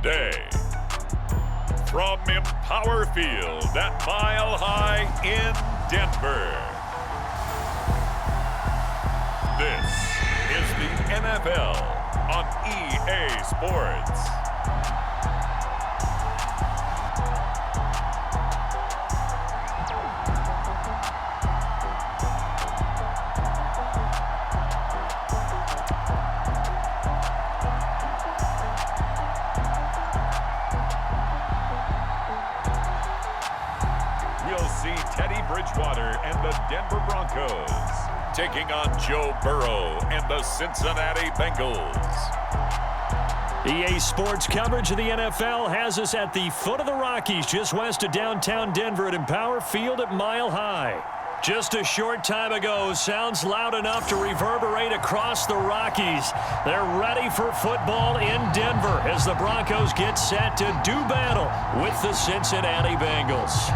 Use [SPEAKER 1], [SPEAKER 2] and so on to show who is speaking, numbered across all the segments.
[SPEAKER 1] Tuesday. From Empower Field at Mile High in Denver. This is the NFL on EA Sports. Bridgewater and the Denver Broncos taking on Joe Burrow and the Cincinnati Bengals.
[SPEAKER 2] EA Sports coverage of the NFL has us at the foot of the Rockies, just west of downtown Denver at Empower Field at Mile High. Just a short time ago, sounds loud enough to reverberate across the Rockies. They're ready for football in Denver as the Broncos get set to do battle with the Cincinnati Bengals.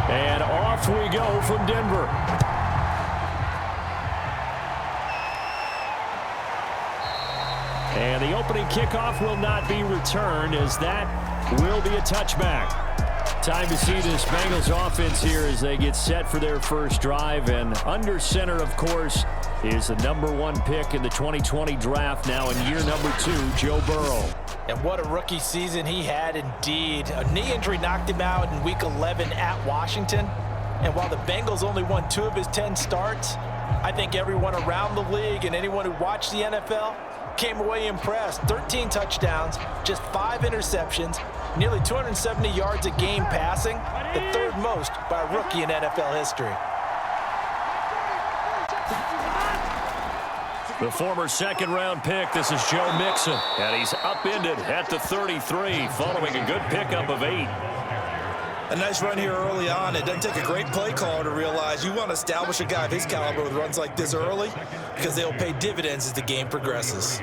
[SPEAKER 2] And off we go from Denver. And the opening kickoff will not be returned, as that will be a touchback. Time to see this Bengals offense here as they get set for their first drive. And under center, of course, is the #1 pick in the 2020 draft, now in year number 2, Joe Burrow.
[SPEAKER 3] And what a rookie season he had indeed. A knee injury knocked him out in Week 11 at Washington. And while the Bengals only won 2 of his 10 starts, I think everyone around the league and anyone who watched the NFL came away impressed. 13 touchdowns, just 5 interceptions, nearly 270 yards a game passing, the 3rd most by a rookie in NFL history.
[SPEAKER 2] The former second-round pick, this is Joe Mixon, and he's upended at the 33 following a good pickup of 8.
[SPEAKER 4] A nice run here early on. It doesn't take a great play caller to realize you want to establish a guy of his caliber with runs like this early, because they'll pay dividends as the game progresses.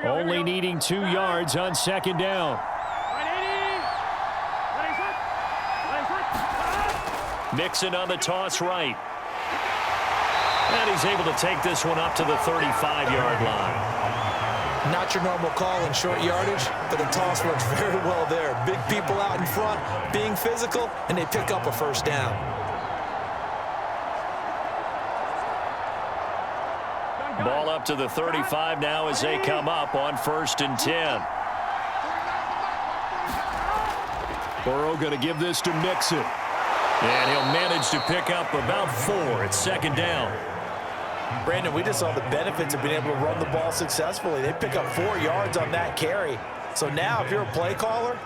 [SPEAKER 2] Only needing 2 yards on second down. Mixon on the toss right. And he's able to take this one up to the 35-yard line.
[SPEAKER 3] Not your normal call in short yardage, but the toss works very well there. Big people out in front, being physical, and they pick up a first down.
[SPEAKER 2] Ball up to the 35 now as they come up on 1st and 10. Burrow going to give this to Mixon. And he'll manage to pick up about 4 at second down.
[SPEAKER 3] Brandon, we just saw the benefits of being able to run the ball successfully. They pick up 4 yards on that carry. So now if you're a play caller,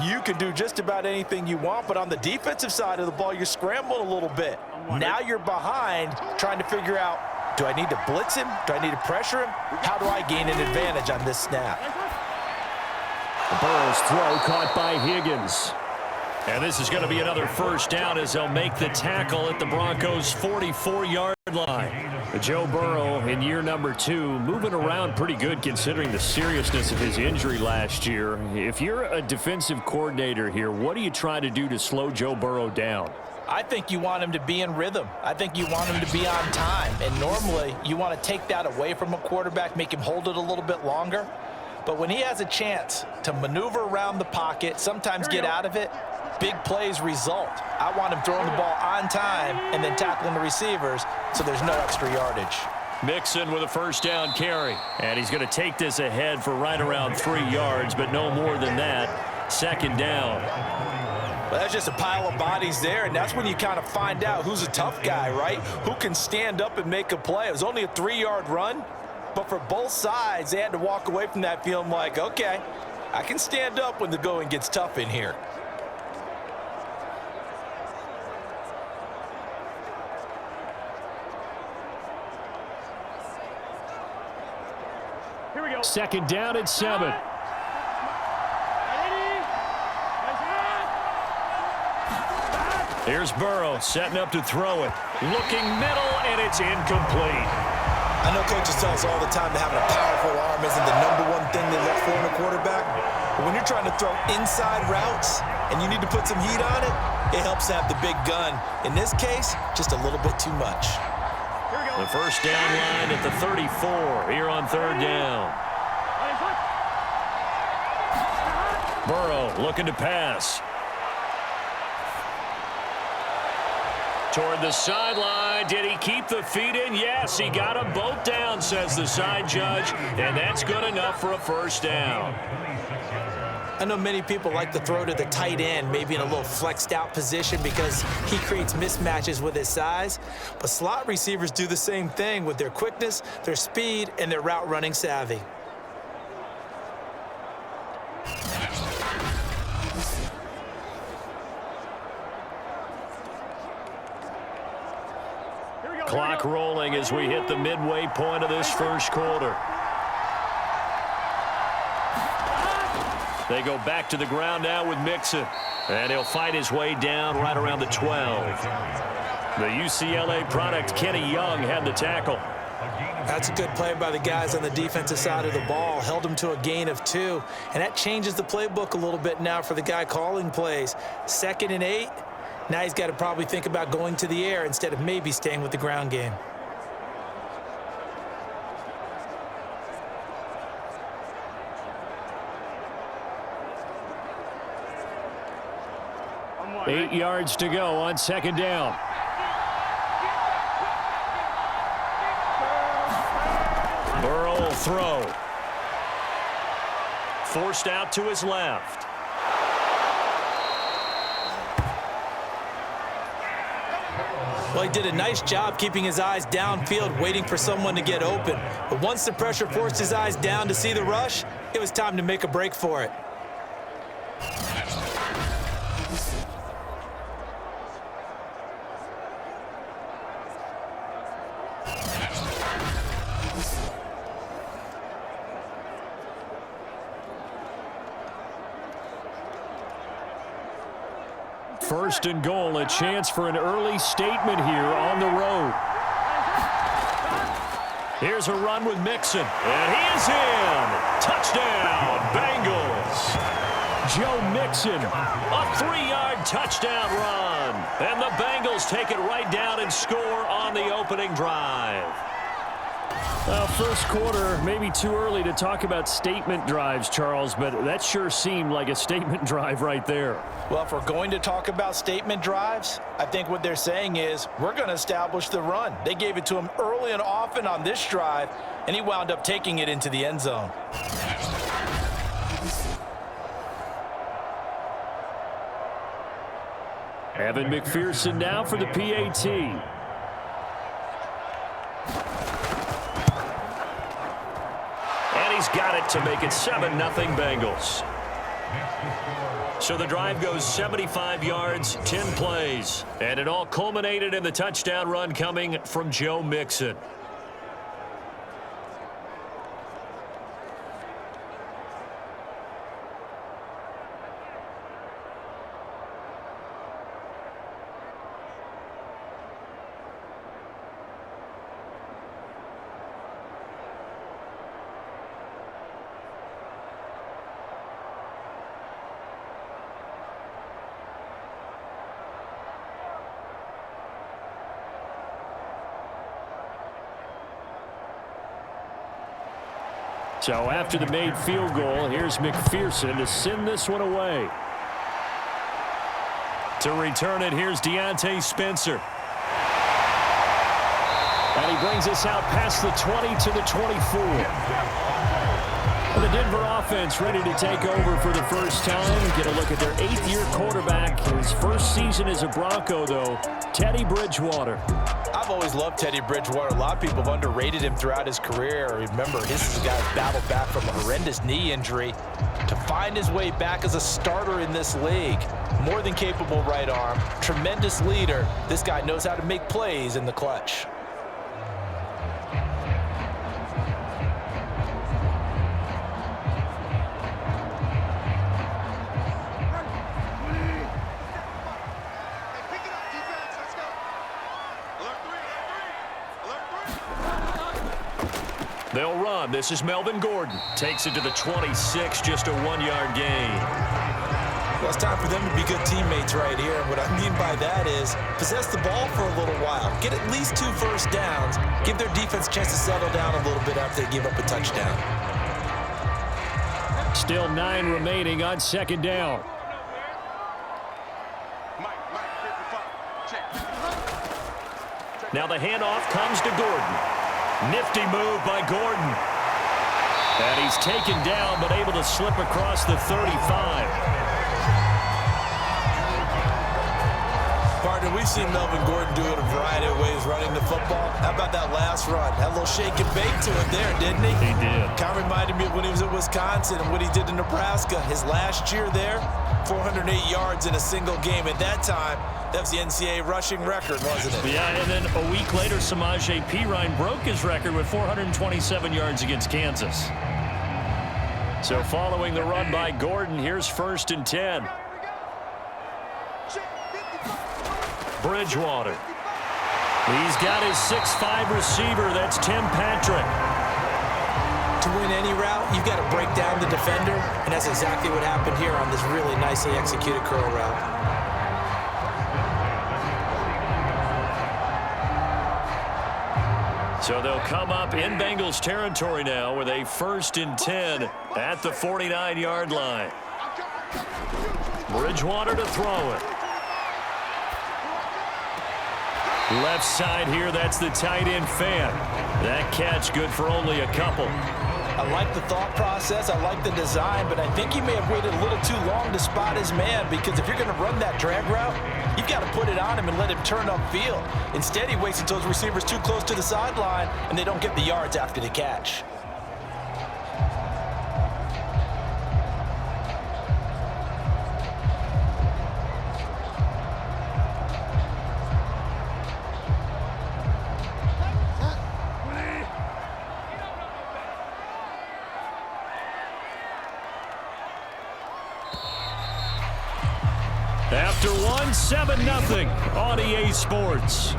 [SPEAKER 3] you can do just about anything you want. But on the defensive side of the ball, you're scrambling a little bit. Now you're behind trying to figure out, do I need to blitz him? Do I need to pressure him? How do I gain an advantage on this snap?
[SPEAKER 2] Burrow's throw caught by Higgins. And this is going to be another first down as they'll make the tackle at the Broncos' 44-yard line. Joe Burrow in year number 2, moving around pretty good considering the seriousness of his injury last year. If you're a defensive coordinator here, what do you try to do to slow Joe Burrow down?
[SPEAKER 3] I think you want him to be in rhythm. I think you want him to be on time. And normally you want to take that away from a quarterback, make him hold it a little bit longer. But when he has a chance to maneuver around the pocket, sometimes get out of it, big plays result. I want him throwing the ball on time and then tackling the receivers so there's no extra yardage.
[SPEAKER 2] Mixon with a first down carry. And he's going to take this ahead for right around 3 yards, but no more than that. Second down.
[SPEAKER 3] Well, that's just a pile of bodies there, and that's when you kind of find out who's a tough guy, right? Who can stand up and make a play. It was only a 3-yard run, but for both sides, they had to walk away from that feeling like, okay, I can stand up when the going gets tough in here.
[SPEAKER 2] Second down at 7. Here's Burrow setting up to throw it. Looking middle, and it's incomplete.
[SPEAKER 4] I know coaches tell us all the time that having a powerful arm isn't the #1 thing they look for in a quarterback. But when you're trying to throw inside routes and you need to put some heat on it, it helps to have the big gun. In this case, just a little bit too much.
[SPEAKER 2] The first down line at the 34 here on 3rd down. Burrow looking to pass. Toward the sideline. Did he keep the feet in? Yes, he got them both down, says the side judge, and that's good enough for a first down.
[SPEAKER 3] I know many people like to throw to the tight end, maybe in a little flexed out position because he creates mismatches with his size. But slot receivers do the same thing with their quickness, their speed, and their route running savvy.
[SPEAKER 2] Clock rolling as we hit the midway point of this first quarter. They go back to the ground now with Mixon. And he'll fight his way down right around the 12. The UCLA product, Kenny Young, had the tackle.
[SPEAKER 3] That's a good play by the guys on the defensive side of the ball. Held him to a gain of 2. And that changes the playbook a little bit now for the guy calling plays. 2nd and 8. Now he's got to probably think about going to the air instead of maybe staying with the ground game.
[SPEAKER 2] Eight yards to go on 2nd down. Burrow will throw. Forced out to his left.
[SPEAKER 3] Well, he did a nice job keeping his eyes downfield, waiting for someone to get open. But once the pressure forced his eyes down to see the rush, it was time to make a break for it.
[SPEAKER 2] First and goal, a chance for an early statement here on the road. Here's a run with Mixon, and he is in. Touchdown, Bengals. Joe Mixon, a 3-yard touchdown run. And the Bengals take it right down and score on the opening drive. First quarter, maybe too early to talk about statement drives, Charles, but that sure seemed like a statement drive right there.
[SPEAKER 3] Well, if we're going to talk about statement drives, I think what they're saying is we're going to establish the run. They gave it to him early and often on this drive, and he wound up taking it into the end zone.
[SPEAKER 2] Evan McPherson now for the PAT. He's got it to make it 7-0 Bengals. So the drive goes 75 yards, 10 plays. And it all culminated in the touchdown run coming from Joe Mixon. So after the made field goal, here's McPherson to send this one away. To return it, here's Deontay Spencer. And he brings us out past the 20 to the 24. And the Denver offense ready to take over for the first time. Get a look at their 8th-year quarterback. His first season as a Bronco, though, Teddy Bridgewater.
[SPEAKER 3] I've always loved Teddy Bridgewater. A lot of people have underrated him throughout his career. Remember, this is a guy who battled back from a horrendous knee injury to find his way back as a starter in this league. More than capable right arm, tremendous leader. This guy knows how to make plays in the clutch.
[SPEAKER 2] They'll run. This is Melvin Gordon. Takes it to the 26, just a 1-yard gain.
[SPEAKER 4] Well, it's time for them to be good teammates right here. And what I mean by that is possess the ball for a little while. Get at least 2 first downs. Give their defense a chance to settle down a little bit after they give up a touchdown.
[SPEAKER 2] Still 9 remaining on second down. Now the handoff comes to Gordon. Nifty move by Gordon. And he's taken down but able to slip across the 35.
[SPEAKER 4] Partner, we've seen Melvin Gordon do it a variety of ways running the football. How about that last run? Had a little shake and bake to it there, didn't he?
[SPEAKER 2] He did.
[SPEAKER 4] Kind of reminded me of when he was at Wisconsin and what he did in Nebraska. His last year there, 408 yards in a single game. At that time, that was the NCAA rushing record, wasn't it?
[SPEAKER 2] Yeah, and then a week later, Samaje Perine broke his record with 427 yards against Kansas. So following the run by Gordon, here's 1st and 10. Bridgewater. He's got his 6'5" receiver. That's Tim Patrick.
[SPEAKER 4] To win any route, you've got to break down the defender, and that's exactly what happened here on this really nicely executed curl route.
[SPEAKER 2] So they'll come up in Bengals territory now with a 1st and 10 at the 49-yard line. Bridgewater to throw it. Left side here, that's the tight end fan. That catch good for only a couple.
[SPEAKER 3] I like the thought process. I like the design, but I think he may have waited a little too long to spot his man, because if you're going to run that drag route, you've got to put it on him and let him turn upfield. Instead, he waits until his receiver's too close to the sideline, and they don't get the yards after the catch.
[SPEAKER 2] After one, 7-0 on EA Sports.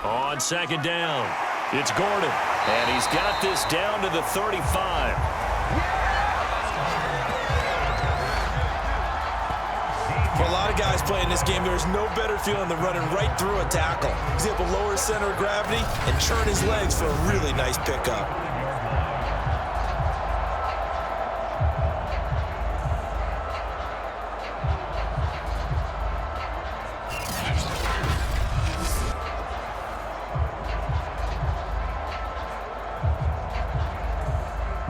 [SPEAKER 2] On second down, it's Gordon, and he's got this down to the 35.
[SPEAKER 4] For a lot of guys playing this game, there's no better feeling than running right through a tackle. He's able to lower his center of gravity and churn his legs for a really nice pickup.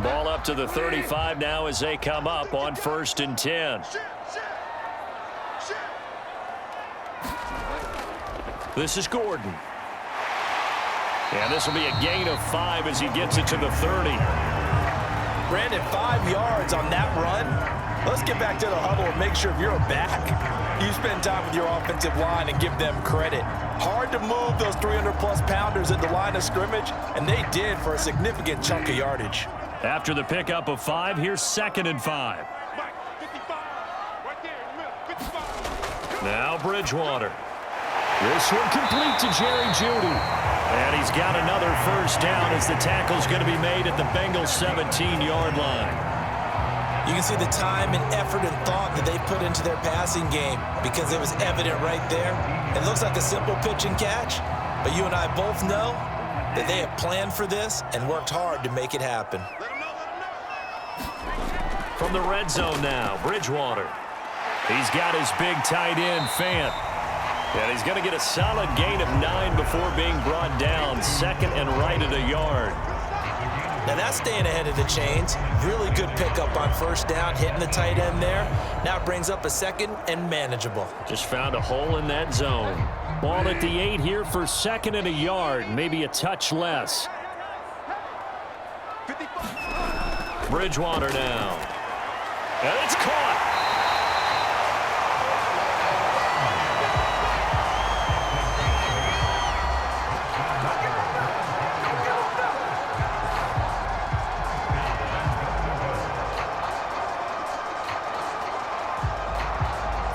[SPEAKER 2] Ball up to the 35 now as they come up on 1st and 10. This is Gordon. And this will be a gain of 5 as he gets it to the 30.
[SPEAKER 3] Brandon, 5 yards on that run. Let's get back to the huddle and make sure if you're a back, you spend time with your offensive line and give them credit. Hard to move those 300-plus pounders at the line of scrimmage, and they did for a significant chunk of yardage.
[SPEAKER 2] After the pickup of 5, here's 2nd and 5. Now Bridgewater. This one complete to Jerry Jeudy. And he's got another 1st down as the tackle's going to be made at the Bengals 17-yard line.
[SPEAKER 4] You can see the time and effort and thought that they put into their passing game because it was evident right there. It looks like a simple pitch and catch, but you and I both know that they have planned for this and worked hard to make it happen.
[SPEAKER 2] From the red zone now, Bridgewater. He's got his big tight end, Fant. And he's going to get a solid gain of 9 before being brought down. 2nd and right at a yard.
[SPEAKER 4] Now that's staying ahead of the chains. Really good pickup on 1st down, hitting the tight end there. Now it brings up a 2nd and manageable.
[SPEAKER 2] Just found a hole in that zone. Ball at the 8 here for 2nd and a yard, maybe a touch less. Bridgewater now. And it's caught.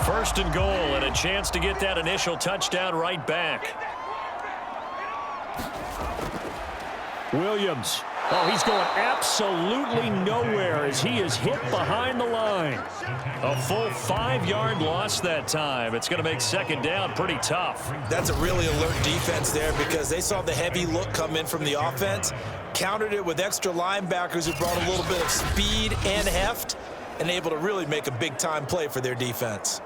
[SPEAKER 2] First and goal, and a chance to get that initial touchdown right back. Williams. Oh, he's going absolutely nowhere as he is hit behind the line. A full 5-yard loss that time. It's going to make second down pretty tough.
[SPEAKER 4] That's a really alert defense there because they saw the heavy look come in from the offense, countered it with extra linebackers who brought a little bit of speed and heft, and able to really make a big-time play for their defense.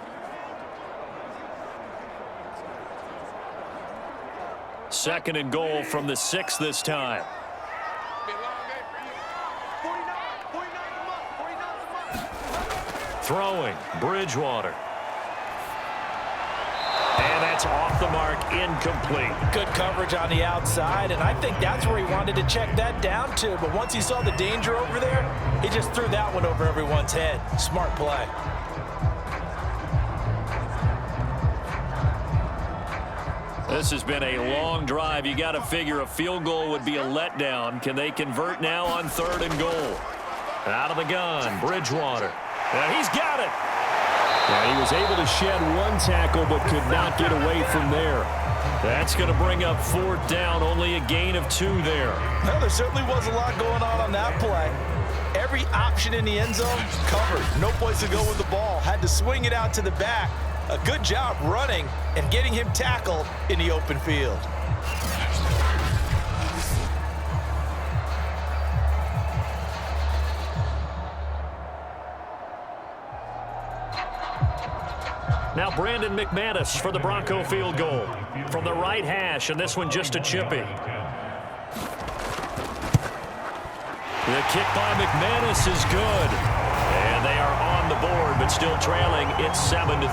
[SPEAKER 2] Second and goal from the 6 this time. Throwing, Bridgewater. And that's off the mark, incomplete.
[SPEAKER 3] Good coverage on the outside, and I think that's where he wanted to check that down to. But once he saw the danger over there, he just threw that one over everyone's head. Smart play.
[SPEAKER 2] This has been a long drive. You got to figure a field goal would be a letdown. Can they convert now on 3rd and goal? Out of the gun, Bridgewater. And he's got it. Yeah, he was able to shed one tackle but could not get away from there. That's going to bring up 4th down, only a gain of 2 there.
[SPEAKER 3] Well, there certainly was a lot going on that play. Every option in the end zone covered. No place to go with the ball. Had to swing it out to the back. A good job running and getting him tackled in the open field.
[SPEAKER 2] Now Brandon McManus for the Bronco field goal. From the right hash, and this one just a chippy. The kick by McManus is good. And they are on the board, but still trailing. It's 7-3.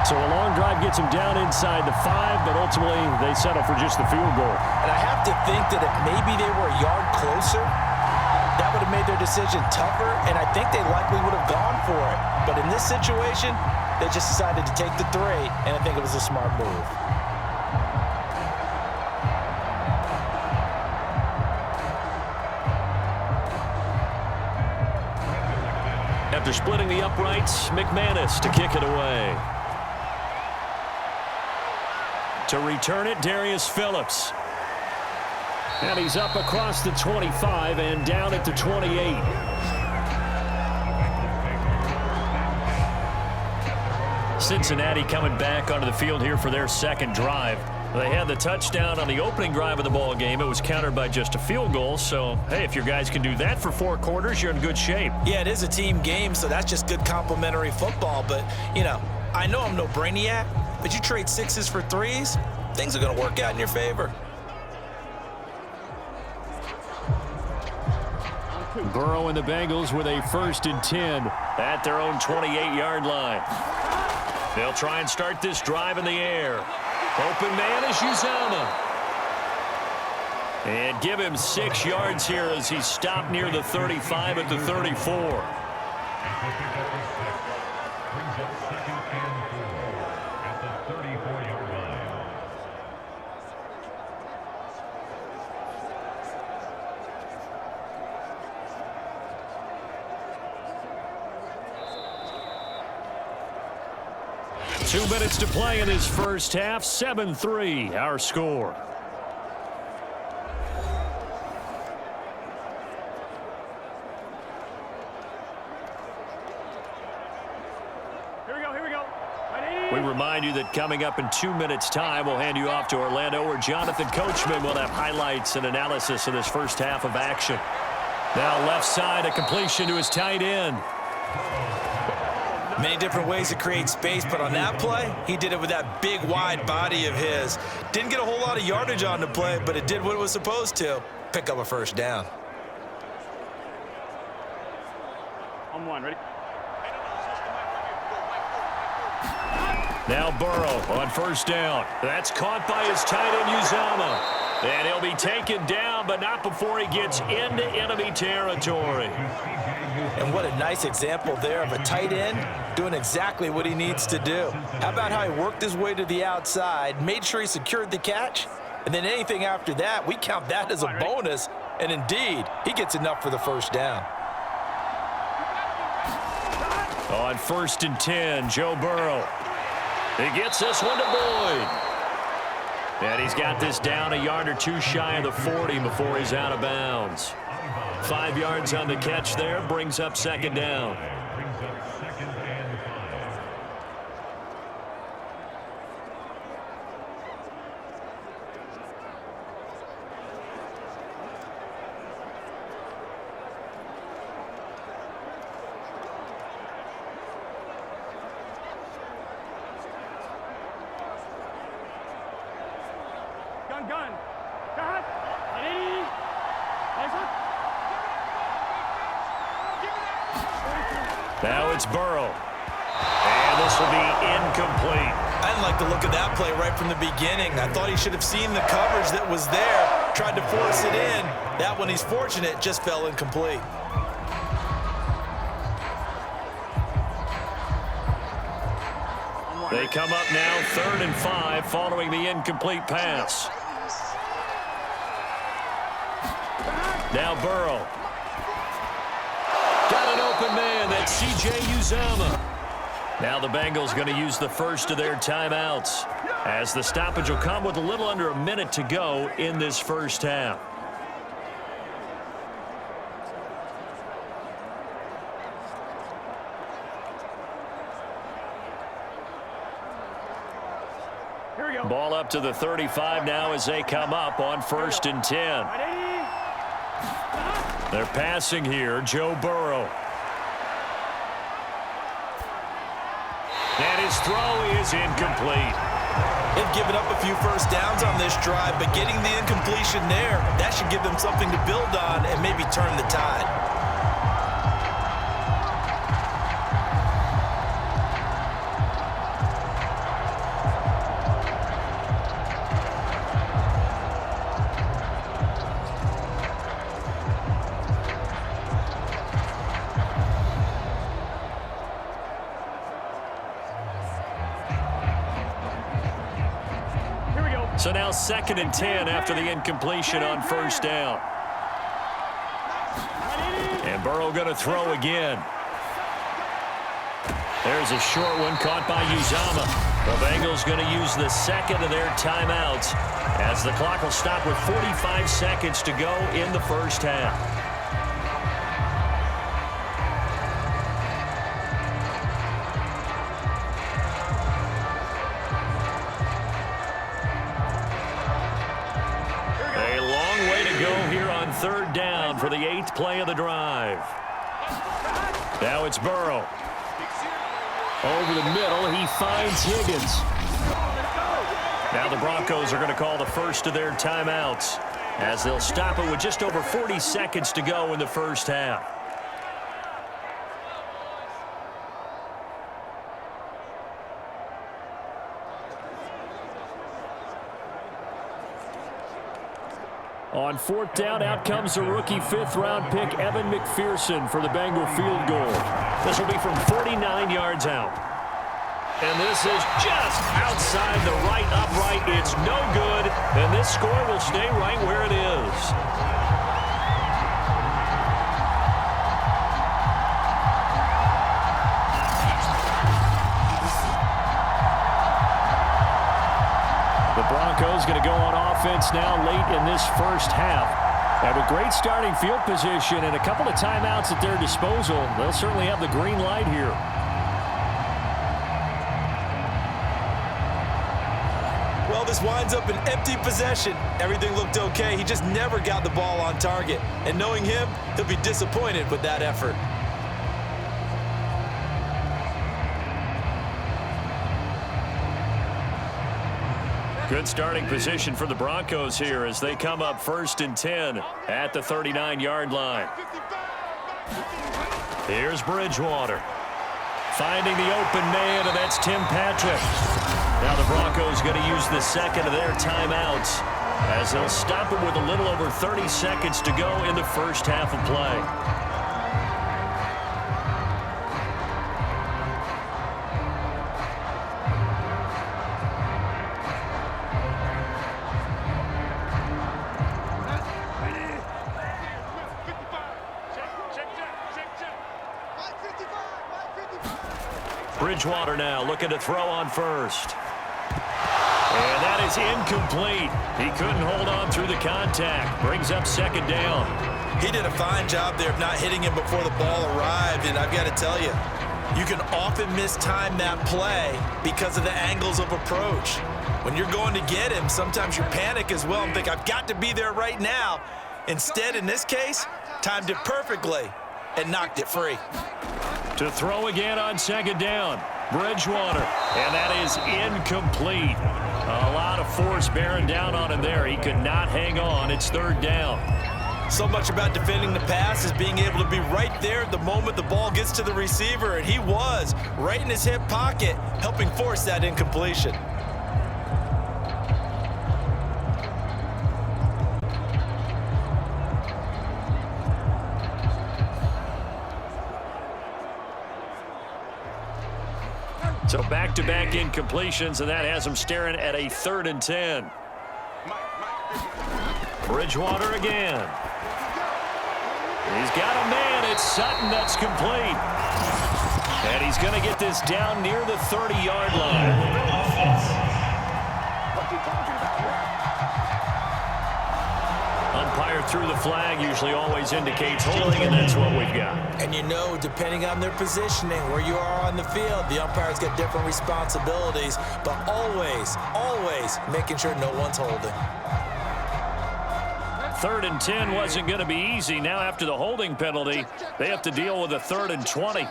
[SPEAKER 2] So a long drive gets them down inside the 5, but ultimately they settle for just the field goal.
[SPEAKER 3] And I have to think that if maybe they were a yard closer, that would have made their decision tougher, and I think they likely would have gone for it. But in this situation, they just decided to take the 3, and I think it was a smart move.
[SPEAKER 2] After splitting the uprights, McManus to kick it away. To return it, Darius Phillips. And he's up across the 25 and down at the 28. Cincinnati coming back onto the field here for their second drive. They had the touchdown on the opening drive of the ball game. It was countered by just a field goal. So, hey, if your guys can do that for 4 quarters, you're in good shape.
[SPEAKER 4] Yeah, it is a team game, so that's just good complimentary football. But, you know, I know I'm no brainiac, but you trade 6s for 3s, things are going to work out in your favor.
[SPEAKER 2] Burrow and the Bengals with a 1st and 10 at their own 28-yard line. They'll try and start this drive in the air. Open man is Uzomah. And give him 6 yards here as he stopped near the 35 at the 34. Two minutes to play in this first half. 7-3, our score.
[SPEAKER 5] Here we go.
[SPEAKER 2] We remind you that coming up in 2 minutes' time, we'll hand you off to Orlando, where Jonathan Coachman will have highlights and analysis of this first half of action. Now left side, a completion to his tight end.
[SPEAKER 4] Many different ways to create space, but on that play, he did it with that big, wide body of his. Didn't get a whole lot of yardage on the play, but it did what it was supposed to. Pick up a 1st down.
[SPEAKER 5] On 1, ready?
[SPEAKER 2] Now Burrow on 1st down. That's caught by his tight end, Uzomah. And he'll be taken down, but not before he gets into enemy territory.
[SPEAKER 3] And what a nice example there of a tight end doing exactly what he needs to do. How about how he worked his way to the outside, made sure he secured the catch, and then anything after that, we count that as a bonus. And indeed, he gets enough for the first down.
[SPEAKER 2] On 1st and 10, Joe Burrow. He gets this one to Boyd. And he's got this down a yard or two shy of the 40 before he's out of bounds. 5 yards on the catch there, brings up 2nd down.
[SPEAKER 5] Gun. Cut. Ready.
[SPEAKER 2] Now it's Burrow. And this will be incomplete.
[SPEAKER 4] I didn't like the look of that play right from the beginning. I thought he should have seen the coverage that was there, tried to force it in. That one, he's fortunate, just fell incomplete.
[SPEAKER 2] They come up now 3rd and 5 following the incomplete pass. Now Burrow. Got an open man. That's C.J. Uzomah. Now the Bengals going to use the first of their timeouts, as the stoppage will come with a little under a minute to go in this first half.
[SPEAKER 5] Here we go.
[SPEAKER 2] Ball up to the 35 now as they come up on 1st and 10. They're passing here, Joe Burrow. And his throw is incomplete.
[SPEAKER 4] They've given up a few first downs on this drive, but getting the incompletion there, that should give them something to build on and maybe turn the tide.
[SPEAKER 2] So now 2nd and 10 after the incompletion on 1st down. And Burrow going to throw again. There's a short one caught by Uzomah. The Bengals going to use the 2nd of their timeouts, as the clock will stop with 45 seconds to go in the first half. Third down for the 8th play of the drive. Now it's Burrow. Over the middle, he finds Higgins. Now the Broncos are going to call the first of their timeouts, as they'll stop it with just over 40 seconds to go in the first half. On 4th down, out comes the rookie 5th-round pick, Evan McPherson, for the Bengal field goal. This will be from 49 yards out. And this is just outside the right upright. It's no good, and this score will stay right where it is. The Broncos going to go on offense now late in this first half. Have a great starting field position and a couple of timeouts at their disposal. They'll certainly have the green light here.
[SPEAKER 4] Well, this winds up an empty possession. Everything looked okay. He just never got the ball on target. And knowing him, he'll be disappointed with that effort.
[SPEAKER 2] Good starting position for the Broncos here as they come up 1st and 10 at the 39-yard line. Here's Bridgewater. Finding the open man, and that's Tim Patrick. Now the Broncos going to use the 2nd of their timeouts as they'll stop it with a little over 30 seconds to go in the first half of play. Bridgewater now looking to throw on first. And that is incomplete. He couldn't hold on through the contact. Brings up second down.
[SPEAKER 4] He did a fine job there of not hitting him before the ball arrived, and I've got to tell you, you can often mistime that play because of the angles of approach. When you're going to get him, sometimes you panic as well and think, I've got to be there right now. Instead, in this case, timed it perfectly and knocked it free.
[SPEAKER 2] To throw again on second down, Bridgewater, and that is incomplete. A lot of force bearing down on him there. He could not hang on. It's third down.
[SPEAKER 4] So much about defending the pass is being able to be right there at the moment the ball gets to the receiver, and he was right in his hip pocket, helping force that incompletion.
[SPEAKER 2] So back-to-back incompletions, and that has him staring at a 3rd and 10. Bridgewater again. He's got a man. It's Sutton that's complete. And he's going to get this down near the 30-yard line. Umpire threw the flag, usually always indicates holding, and that's what we've got.
[SPEAKER 4] And you know, depending on their positioning, where you are on the field, the umpires get different responsibilities, but always making sure no one's holding.
[SPEAKER 2] 3rd and 10 wasn't going to be easy. Now after the holding penalty, they have to deal with a 3rd and 20.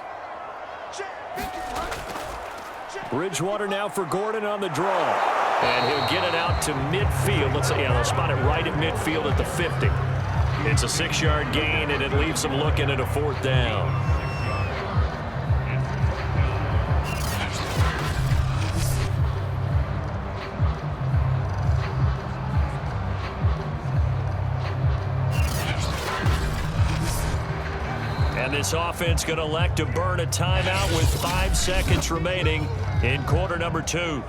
[SPEAKER 2] Bridgewater now for Gordon on the draw. And he'll get it out to midfield. Let's say, yeah, they'll spot it right at midfield at the 50. It's a 6-yard gain, and it leaves them looking at a 4th down. And this offense going to elect to burn a timeout with 5 seconds remaining in quarter number 2.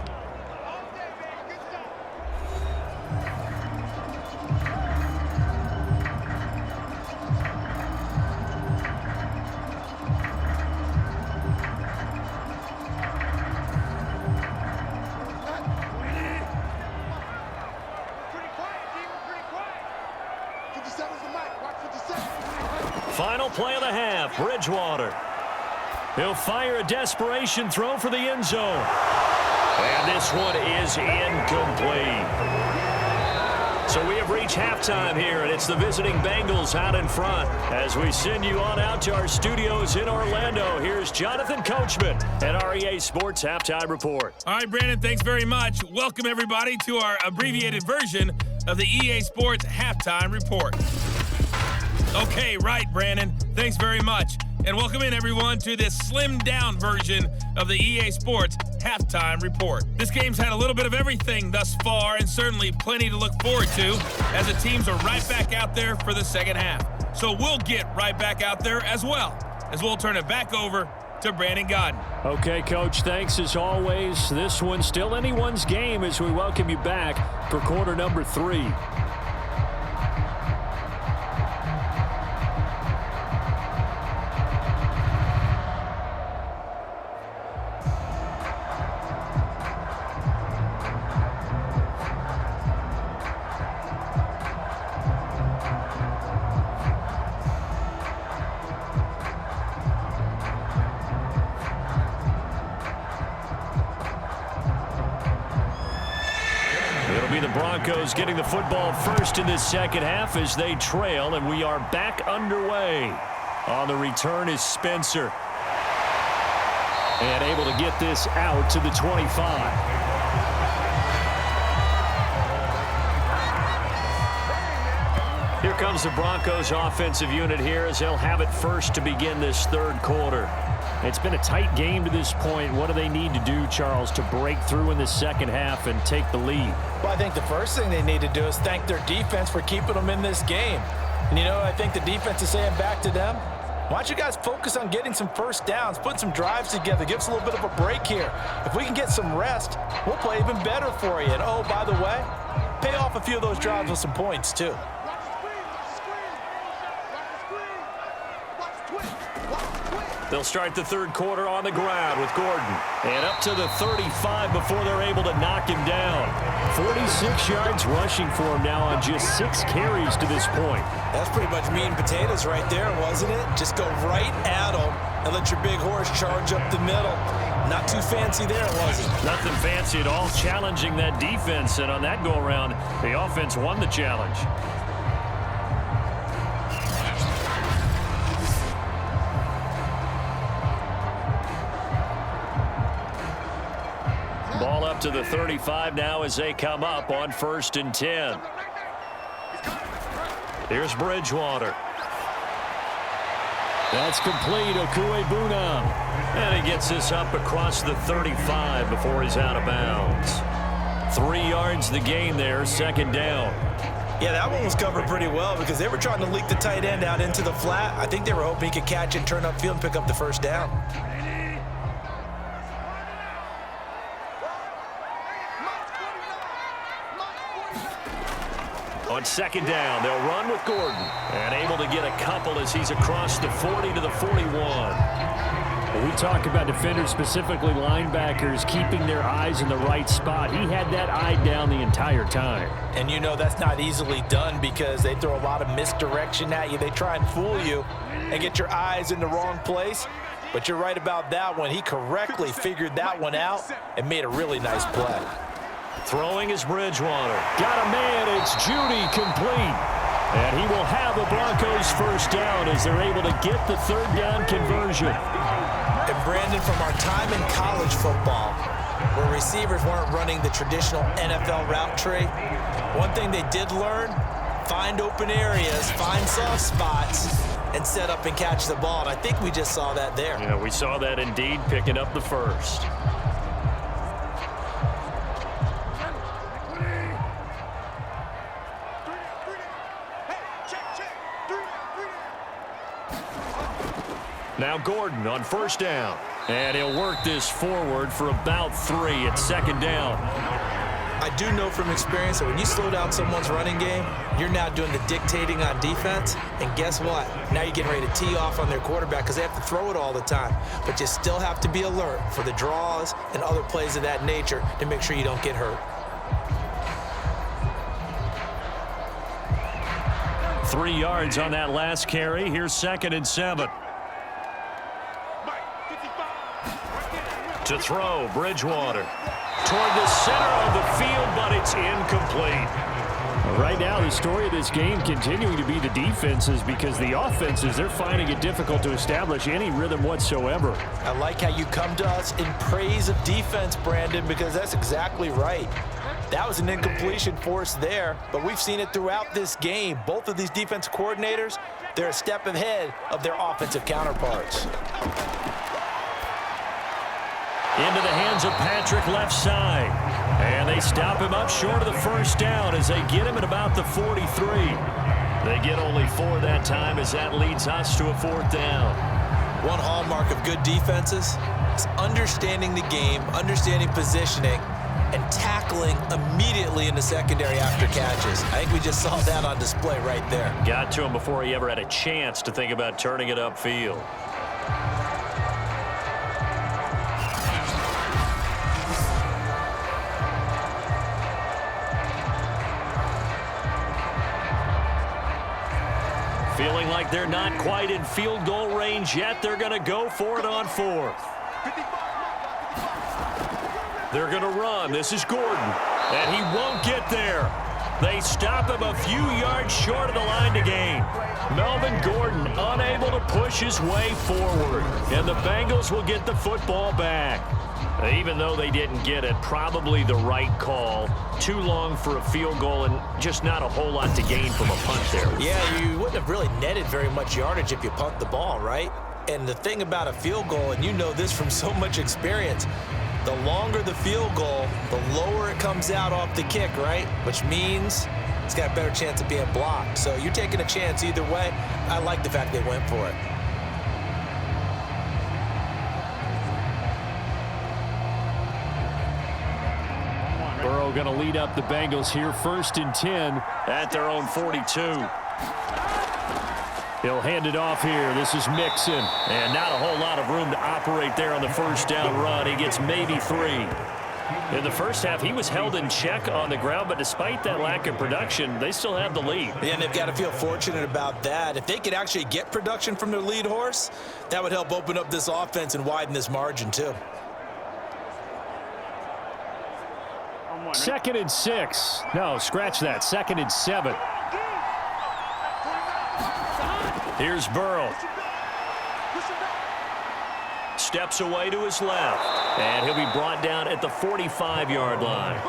[SPEAKER 2] Final play of the half, Bridgewater. He'll fire a desperation throw for the end zone. And this one is incomplete. So we have reached halftime here, and it's the visiting Bengals out in front. As we send you on out to our studios in Orlando, here's Jonathan Coachman at our EA Sports Halftime Report.
[SPEAKER 6] All right, Brandon, thanks very much. Welcome, everybody, to our abbreviated version of the EA Sports Halftime Report. Okay, right, Brandon. Thanks very much. And welcome in, everyone, to this slimmed-down version of the EA Sports Halftime Report. This game's had a little bit of everything thus far, and certainly plenty to look forward to, as the teams are right back out there for the second half. So we'll get right back out there as well, as we'll turn it back over to Brandon Godden.
[SPEAKER 2] Okay, Coach, thanks as always. This one's still anyone's game as we welcome you back for quarter number 3. The Broncos getting the football first in this second half as they trail, and we are back underway. On the return is Spencer. And able to get this out to the 25. Here comes the Broncos offensive unit here as they'll have it first to begin this third quarter. It's been a tight game to this point. What do they need to do, Charles, to break through in the second half and take the lead?
[SPEAKER 3] Well, I think the first thing they need to do is thank their defense for keeping them in this game. And, I think the defense is saying back to them, why don't you guys focus on getting some first downs, put some drives together, give us a little bit of a break here. If we can get some rest, we'll play even better for you. And, oh, by the way, pay off a few of those drives with some points, too.
[SPEAKER 2] They'll start the third quarter on the ground with Gordon. And up to the 35 before they're able to knock him down. 46 yards rushing for him now on just 6 carries to this point.
[SPEAKER 4] That's pretty much meat and potatoes right there, wasn't it? Just go right at them and let your big horse charge up the middle. Not too fancy there, was it?
[SPEAKER 2] Nothing fancy at all, challenging that defense. And on that go-around, the offense won the challenge. Ball up to the 35 now as they come up on 1st and 10. Here's Bridgewater. That's complete, Okuebunam. And he gets this up across the 35 before he's out of bounds. 3 yards the gain there, 2nd down.
[SPEAKER 4] Yeah, that one was covered pretty well because they were trying to leak the tight end out into the flat. I think they were hoping he could catch it, turn upfield, and pick up the 1st down.
[SPEAKER 2] On 2nd down, they'll run with Gordon. And able to get a couple as he's across the 40 to the 41. When we talk about defenders, specifically linebackers, keeping their eyes in the right spot. He had that eye down the entire time.
[SPEAKER 3] And that's not easily done because they throw a lot of misdirection at you. They try and fool you and get your eyes in the wrong place. But you're right about that one. He correctly figured that one out and made a really nice play.
[SPEAKER 2] Throwing is Bridgewater. Got a man. It's Judy, complete. And he will have the Broncos 1st down as they're able to get the 3rd down conversion.
[SPEAKER 4] And Brandon, from our time in college football, where receivers weren't running the traditional NFL route tree, one thing they did learn, find open areas, find soft spots, and set up and catch the ball. And I think we just saw that there.
[SPEAKER 2] Yeah, we saw that indeed, picking up the 1st. Now Gordon on 1st down. And he'll work this forward for about 3 at 2nd down.
[SPEAKER 4] I do know from experience that when you slow down someone's running game, you're now doing the dictating on defense. And guess what? Now you're getting ready to tee off on their quarterback because they have to throw it all the time. But you still have to be alert for the draws and other plays of that nature to make sure you don't get hurt.
[SPEAKER 2] 3 yards on that last carry. Here's 2nd and 7. To throw, Bridgewater. Toward the center of the field, but it's incomplete. Right now, the story of this game continuing to be the defenses because the offenses, they're finding it difficult to establish any rhythm whatsoever.
[SPEAKER 3] I like how you come to us in praise of defense, Brandon, because that's exactly right. That was an incompletion forced there, but we've seen it throughout this game. Both of these defense coordinators, they're a step ahead of their offensive counterparts.
[SPEAKER 2] Into the hands of Patrick left side. And they stop him up short of the 1st down as they get him at about the 43. They get only 4 that time as that leads us to a 4th down.
[SPEAKER 4] One hallmark of good defenses is understanding the game, understanding positioning, and tackling immediately in the secondary after catches. I think we just saw that on display right there.
[SPEAKER 2] Got to him before he ever had a chance to think about turning it upfield. Feeling like they're not quite in field goal range yet. They're going to go for it on 4th. They're going to run. This is Gordon. And he won't get there. They stop him a few yards short of the line to gain. Melvin Gordon unable to push his way forward. And the Bengals will get the football back. Even though they didn't get it, probably the right call. Too long for a field goal and just not a whole lot to gain from a punt there.
[SPEAKER 4] Yeah, you wouldn't have really netted very much yardage if you punt the ball, right? And the thing about a field goal, and you know this from so much experience, the longer the field goal, the lower it comes out off the kick, right? Which means it's got a better chance of being blocked. So you're taking a chance either way. I like the fact they went for it.
[SPEAKER 2] Burrow going to lead up the Bengals here, 1st and 10 at their own 42. He'll hand it off here. This is Mixon. And not a whole lot of room to operate there on the first down run. He gets maybe 3. In the first half, he was held in check on the ground, but despite that lack of production, they still have the lead.
[SPEAKER 4] Yeah, and they've got to feel fortunate about that. If they could actually get production from their lead horse, that would help open up this offense and widen this margin too.
[SPEAKER 2] 2nd and 6. No, scratch that. 2nd and 7. Here's Burrow. Steps away to his left. And he'll be brought down at the 45-yard line.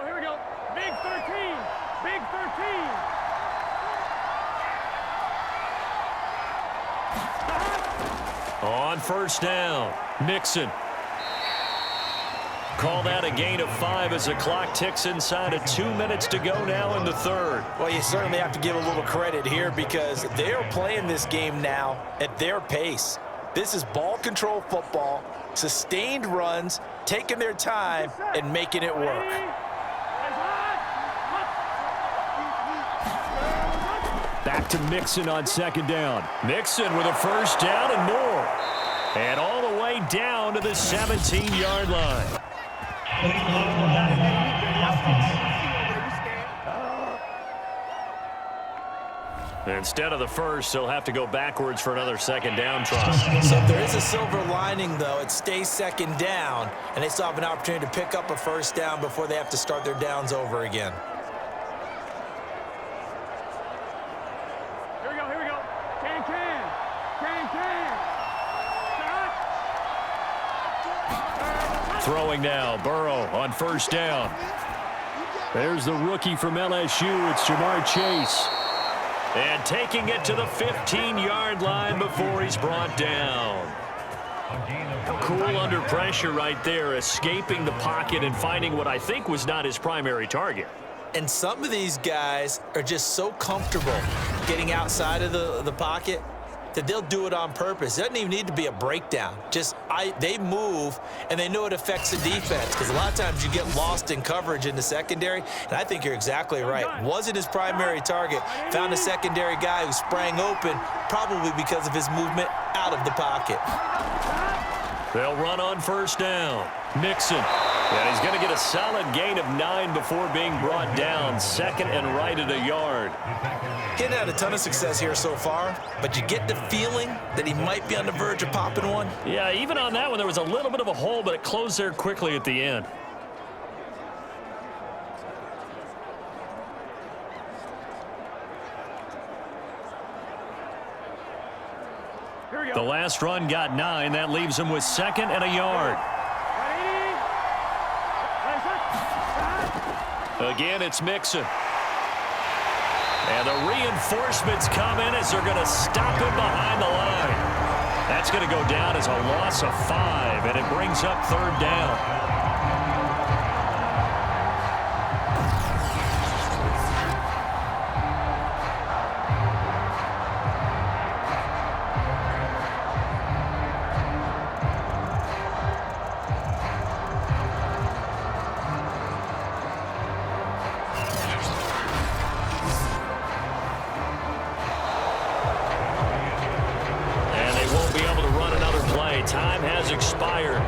[SPEAKER 5] Here we go. Big 13. Big 13.
[SPEAKER 2] On first down, Mixon. Call that a gain of 5 as the clock ticks inside of 2 minutes to go now in the third.
[SPEAKER 4] Well, you certainly have to give a little credit here because they're playing this game now at their pace. This is ball control football, sustained runs, taking their time and making it work.
[SPEAKER 2] Back to Mixon on 2nd down. Mixon with a first down and more. And all the way down to the 17-yard line. Instead of the first, they'll have to go backwards for another 2nd down try.
[SPEAKER 4] So if there is a silver lining, though, it stays 2nd down, and they still have an opportunity to pick up a first down before they have to start their downs over again.
[SPEAKER 5] Here we go. Can.
[SPEAKER 2] Throwing now, Burrow on first down. There's the rookie from LSU. It's Jamar Chase. And taking it to the 15-yard line before he's brought down. Cool under pressure right there, escaping the pocket and finding what I think was not his primary target.
[SPEAKER 4] And some of these guys are just so comfortable getting outside of the pocket that they'll do it on purpose. It doesn't even need to be a breakdown. They move, and they know it affects the defense because a lot of times you get lost in coverage in the secondary, and I think you're exactly right. Wasn't his primary target. Found a secondary guy who sprang open, probably because of his movement out of the pocket.
[SPEAKER 2] They'll run on first down. Mixon. And he's going to get a solid gain of 9 before being brought down. 2nd and right at a yard.
[SPEAKER 4] He hasn't had a ton of success here so far, but you get the feeling that he might be on the verge of popping one.
[SPEAKER 2] Yeah, even on that one, there was a little bit of a hole, but it closed there quickly at the end. The last run got 9. That leaves him with 2nd and a yard. Again, it's Mixon. And the reinforcements come in as they're going to stop him behind the line. That's going to go down as a loss of 5, and it brings up 3rd down. Time has expired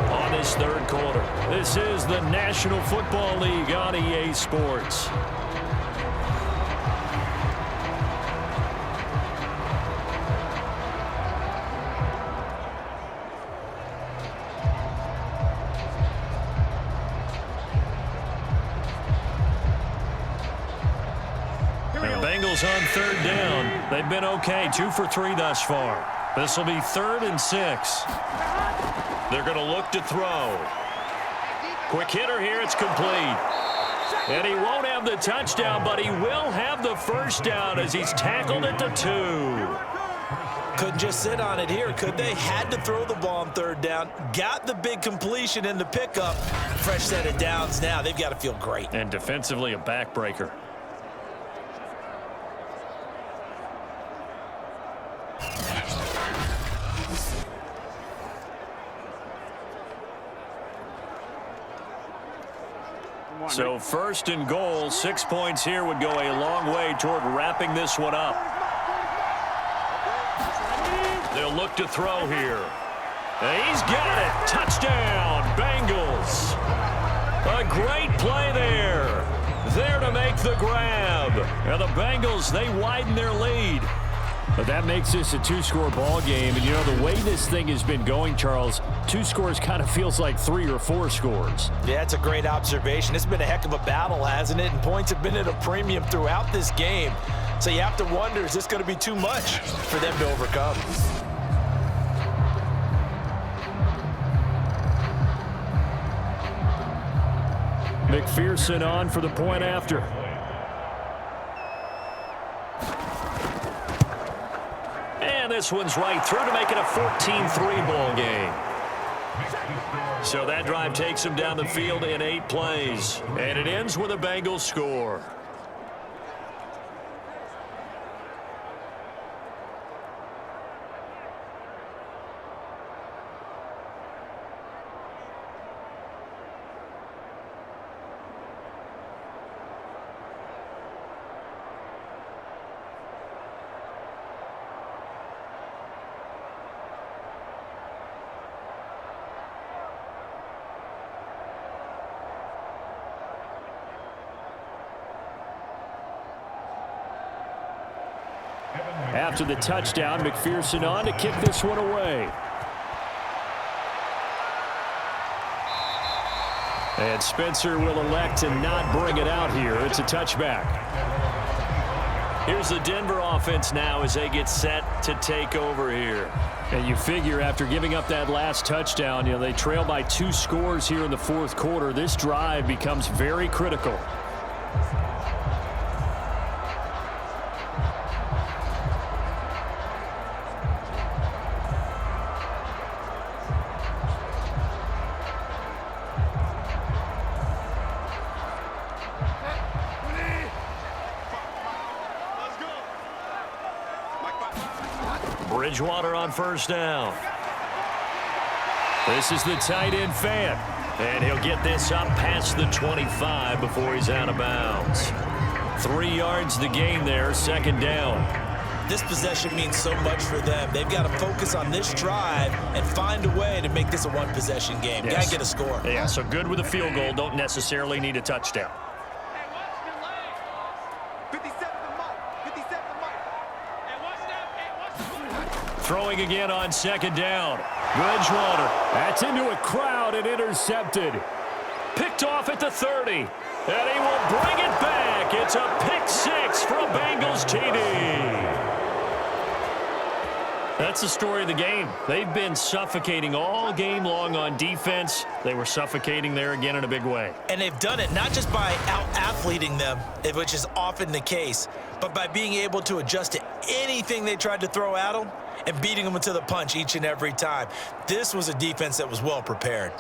[SPEAKER 2] on this 3rd quarter. This is the National Football League on EA Sports. Bengals on 3rd down. They've been okay, 2 for 3 thus far. This will be 3rd and 6. They're going to look to throw. Quick hitter here. It's complete. And he won't have the touchdown, but he will have the first down as he's tackled at the 2.
[SPEAKER 3] Couldn't just sit on it here, could they? Had to throw the ball on 3rd down. Got the big completion in the pickup. Fresh set of downs now. They've got to feel great.
[SPEAKER 2] And defensively, a backbreaker. So 1st and goal, 6 points here would go a long way toward wrapping this one up. They'll look to throw here. And he's got it. Touchdown, Bengals. A great play there. There to make the grab. And the Bengals, they widen their lead.
[SPEAKER 7] But that makes this a 2-score ball game. And, you know, the way this thing has been going, Charles, 2 scores kind of feels like 3 or 4 scores.
[SPEAKER 3] Yeah, it's a great observation. It's been a heck of a battle, hasn't it? And points have been at a premium throughout this game. So you have to wonder, is this going to be too much for them to overcome?
[SPEAKER 7] McPherson on for the point after.
[SPEAKER 2] And this one's right through to make it a 14-3 ball game. So that drive takes them down the field in 8 plays. And it ends with a Bengals score.
[SPEAKER 7] After the touchdown, McPherson on to kick this one away. And Spencer will elect to not bring it out here. It's a touchback.
[SPEAKER 2] Here's the Denver offense now as they get set to take over here.
[SPEAKER 7] And you figure after giving up that last touchdown, you know, they trail by 2 scores here in the 4th quarter. This drive becomes very critical.
[SPEAKER 2] Bridgewater on 1st down. This is the tight end fan. And he'll get this up past the 25 before he's out of bounds. 3 yards the gain there, 2nd down.
[SPEAKER 3] This possession means so much for them. They've got to focus on this drive and find a way to make this a 1-possession game.
[SPEAKER 2] Yes.
[SPEAKER 3] Got to get a score.
[SPEAKER 2] Yeah, so good with a field goal. Don't necessarily need a touchdown. Throwing again on 2nd down. Bridgewater.
[SPEAKER 7] That's into a crowd and intercepted.
[SPEAKER 2] Picked off at the 30. And he will bring it back. It's a pick 6 for a Bengals TD. That's the story of the game. They've been suffocating all game long on defense. They were suffocating there again in a big way.
[SPEAKER 3] And they've done it not just by out-athleting them, which is often the case, but by being able to adjust to anything they tried to throw at them and beating them to the punch each and every time. This was a defense that was well prepared.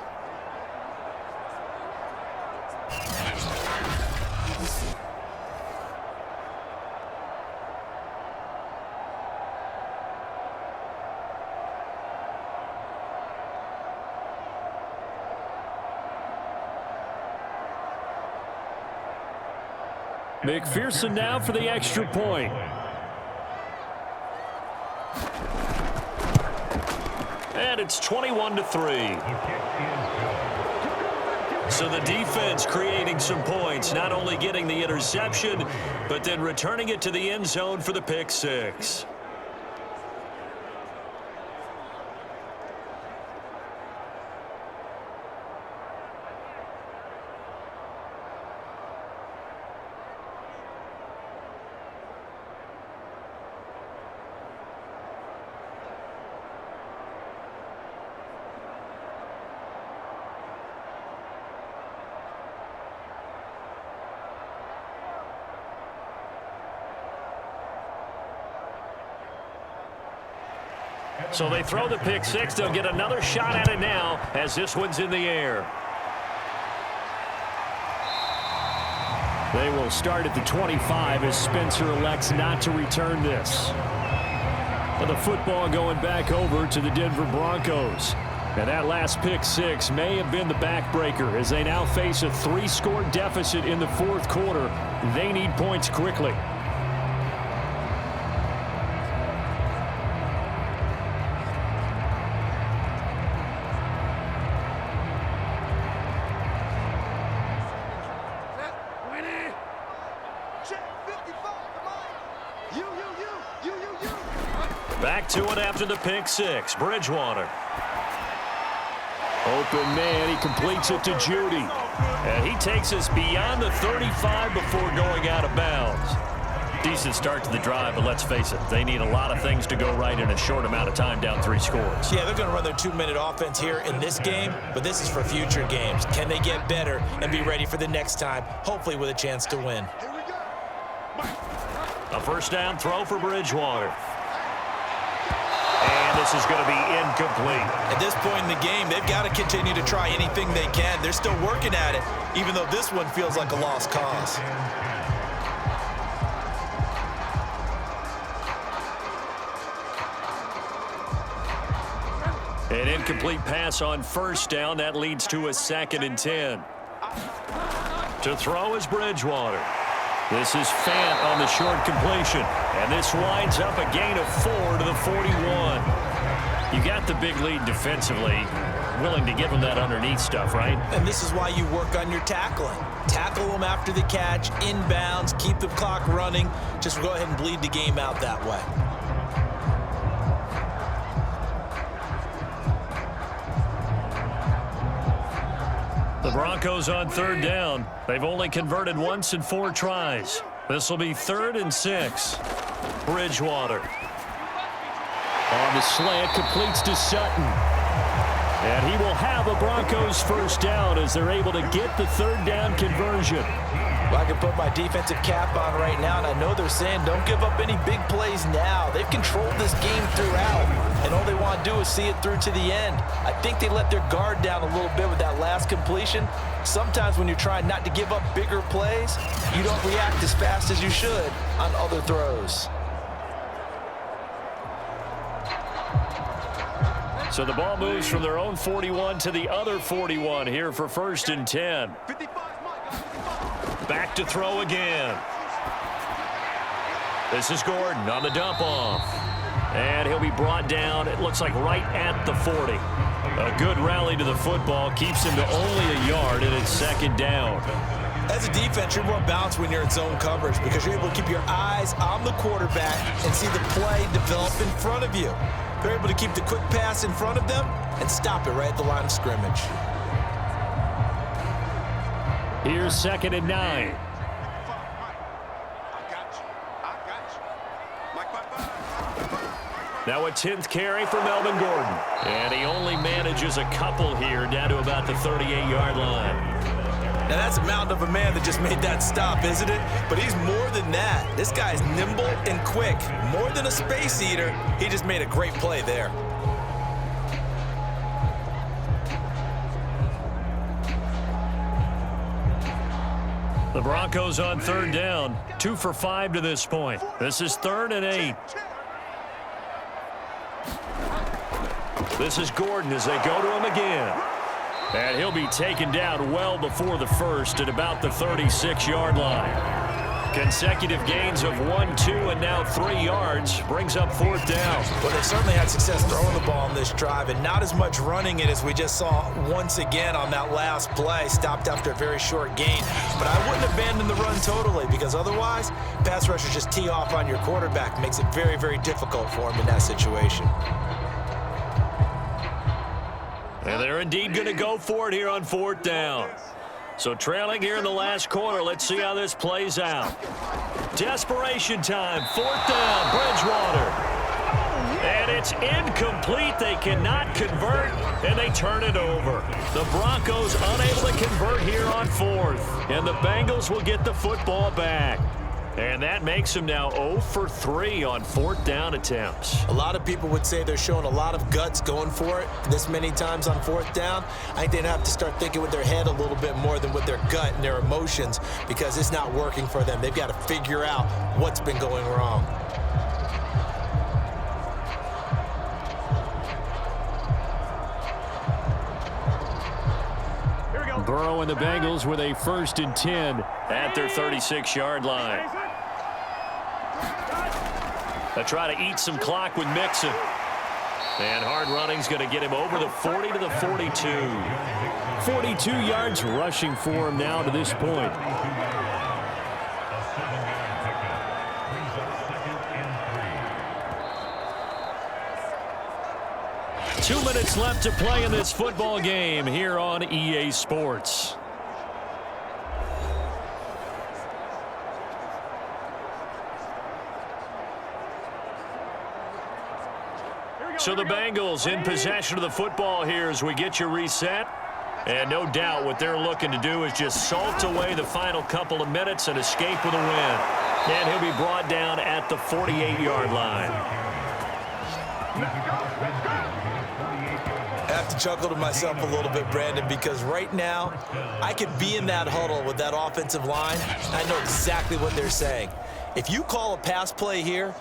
[SPEAKER 7] McPherson now for the extra point.
[SPEAKER 2] And it's 21-3. So the defense creating some points, not only getting the interception, but then returning it to the end zone for the pick 6. So they throw the pick six. They'll get another shot at it now as this one's in the air. They will start at the 25 as Spencer elects not to return this. But the football going back over to the Denver Broncos. And that last pick six may have been the backbreaker as they now face a 3-score deficit in the fourth quarter. They need points quickly. Back to it after the pick six. Bridgewater. Open man, he completes it to Judy. And he takes us beyond the 35 before going out of bounds. Decent start to the drive, but let's face it, they need a lot of things to go right in a short amount of time down 3 scores.
[SPEAKER 4] Yeah, they're going to run their 2-minute offense here in this game, but this is for future games. Can they get better and be ready for the next time, hopefully with a chance to win?
[SPEAKER 2] A first down throw for Bridgewater. And this is going to be incomplete.
[SPEAKER 4] At this point in the game, they've got to continue to try anything they can. They're still working at it, even though this one feels like a lost cause.
[SPEAKER 2] An incomplete pass on first down. That leads to a 2nd and 10. To throw is Bridgewater. This is Fant on the short completion. And this winds up a gain of 4 to the 41. You got the big lead defensively. Willing to give them that underneath stuff, right?
[SPEAKER 4] And this is why you work on your tackling. Tackle them after the catch, inbounds, keep the clock running. Just go ahead and bleed the game out that way.
[SPEAKER 2] The Broncos on third down. They've only converted once in 4 tries. This will be 3rd and 6. Bridgewater. On the slant, completes to Sutton. And he will have a Broncos first down as they're able to get the 3rd down conversion.
[SPEAKER 3] Well, I can put my defensive cap on right now, and I know they're saying don't give up any big plays now. They've controlled this game throughout, and all they want to do is see it through to the end. I think they let their guard down a little bit with that last completion. Sometimes when you're trying not to give up bigger plays, you don't react as fast as you should on other throws.
[SPEAKER 2] So the ball moves from their own 41 to the other 41 here for 1st and 10. Back to throw again. This is Gordon on the dump off. And he'll be brought down, it looks like right at the 40. A good rally to the football keeps him to only a yard, and it's 2nd down.
[SPEAKER 4] As a defense, you're more balanced when you're in zone coverage because you're able to keep your eyes on the quarterback and see the play develop in front of you. They're able to keep the quick pass in front of them and stop it right at the line of scrimmage.
[SPEAKER 2] Here's 2nd and 9. Now a 10th carry for Melvin Gordon. And he only manages a couple here down to about the 38-yard line.
[SPEAKER 4] Now that's a mountain of a man that just made that stop, isn't it? But he's more than that. This guy's nimble and quick. More than a space eater, he just made a great play there.
[SPEAKER 2] The Broncos on 3rd down. 2 for 5 to this point. This is 3rd and 8. This is Gordon as they go to him again. And he'll be taken down well before the first at about the 36-yard line. Consecutive gains of 1, 2, and now 3 yards brings up 4th down.
[SPEAKER 4] Well, they certainly had success throwing the ball on this drive and not as much running it as we just saw once again on that last play. Stopped after a very short gain. But I wouldn't abandon the run totally because otherwise, pass rushers just tee off on your quarterback. Makes it very, very difficult for him in that situation.
[SPEAKER 2] And they're indeed going to go for it here on 4th down. So trailing here in the last quarter, let's see how this plays out. Desperation time, 4th down, Bridgewater. And it's incomplete. They cannot convert, and they turn it over. The Broncos unable to convert here on 4th, and the Bengals will get the football back. And that makes him now 0 for 3 on 4th down attempts.
[SPEAKER 4] A lot of people would say they're showing a lot of guts going for it this many times on 4th down. I think they'd have to start thinking with their head a little bit more than with their gut and their emotions, because it's not working for them. They've got to figure out what's been going wrong.
[SPEAKER 7] Burrow and the Bengals with a 1st and 10
[SPEAKER 2] at their 36-yard line. They try to eat some clock with Mixon. And hard running's going to get him over the 40 to the 42.
[SPEAKER 7] 42 yards rushing for him now to this point.
[SPEAKER 2] Two minutes left to play in this football game here on EA Sports. So the Bengals in possession of the football here as we get you reset. And no doubt what they're looking to do is just salt away the final couple of minutes and escape with a win. And he'll be brought down at the 48-yard line.
[SPEAKER 4] I have to chuckle to myself a little bit, Brandon, because right now I could be in that huddle with that offensive line. I know exactly what they're saying. If you call a pass play here,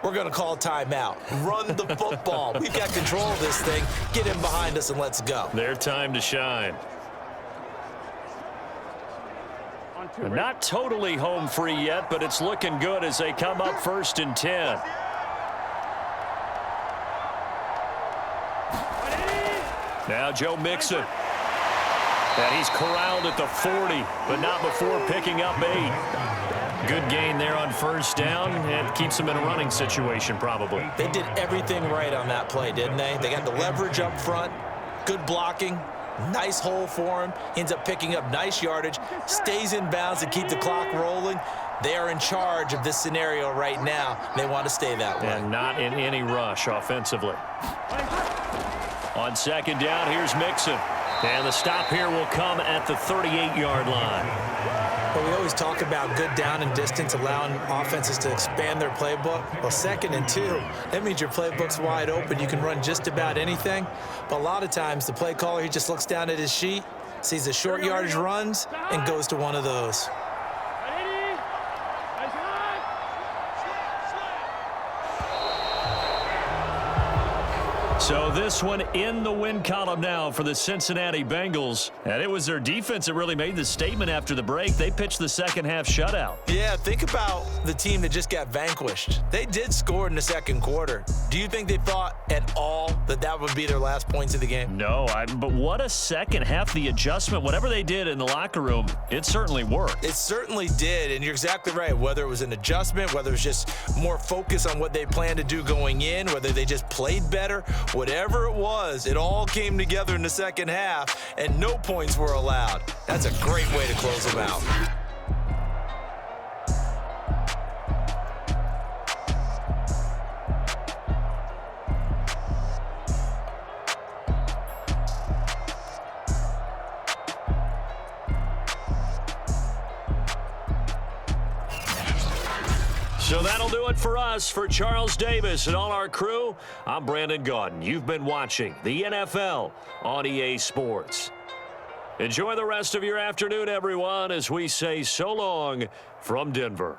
[SPEAKER 4] we're going to call a timeout. Run the football. We've got control of this thing. Get in behind us and let's go.
[SPEAKER 2] Their time to shine. Not totally home free yet, but it's looking good as they come up 1st and 10. Now Joe Mixon. And he's corralled at the 40, but not before picking up 8. Good gain there on 1st down, and keeps him in a running situation probably.
[SPEAKER 4] They did everything right on that play, didn't they? They got the leverage up front, good blocking, nice hole for him, ends up picking up nice yardage, stays in bounds to keep the clock rolling. They are in charge of this scenario right now. They want to stay that way.
[SPEAKER 2] And not in any rush offensively. On 2nd down, here's Mixon. And the stop here will come at the 38-yard line.
[SPEAKER 4] Well, we always talk about good down and distance, allowing offenses to expand their playbook. Well, 2nd and 2, that means your playbook's wide open. You can run just about anything. But a lot of times, the play caller, he just looks down at his sheet, sees the short yardage runs, and goes to one of those.
[SPEAKER 2] So this one in the win column now for the Cincinnati Bengals. And it was their defense that really made the statement after the break. They pitched the second-half shutout.
[SPEAKER 4] Yeah, think about the team that just got vanquished. They did score in the 2nd quarter. Do you think they thought at all that that would be their last points of the game?
[SPEAKER 2] No, but what a second half. The adjustment, whatever they did in the locker room, it certainly worked.
[SPEAKER 4] It certainly did, and you're exactly right. Whether it was an adjustment, whether it was just more focus on what they planned to do going in, whether they just played better, whatever it was, it all came together in the 2nd half, and no points were allowed. That's a great way to close them out.
[SPEAKER 2] So that'll do it for us. For Charles Davis and all our crew, I'm Brandon Gaudin. You've been watching the NFL on EA Sports. Enjoy the rest of your afternoon, everyone, as we say so long from Denver.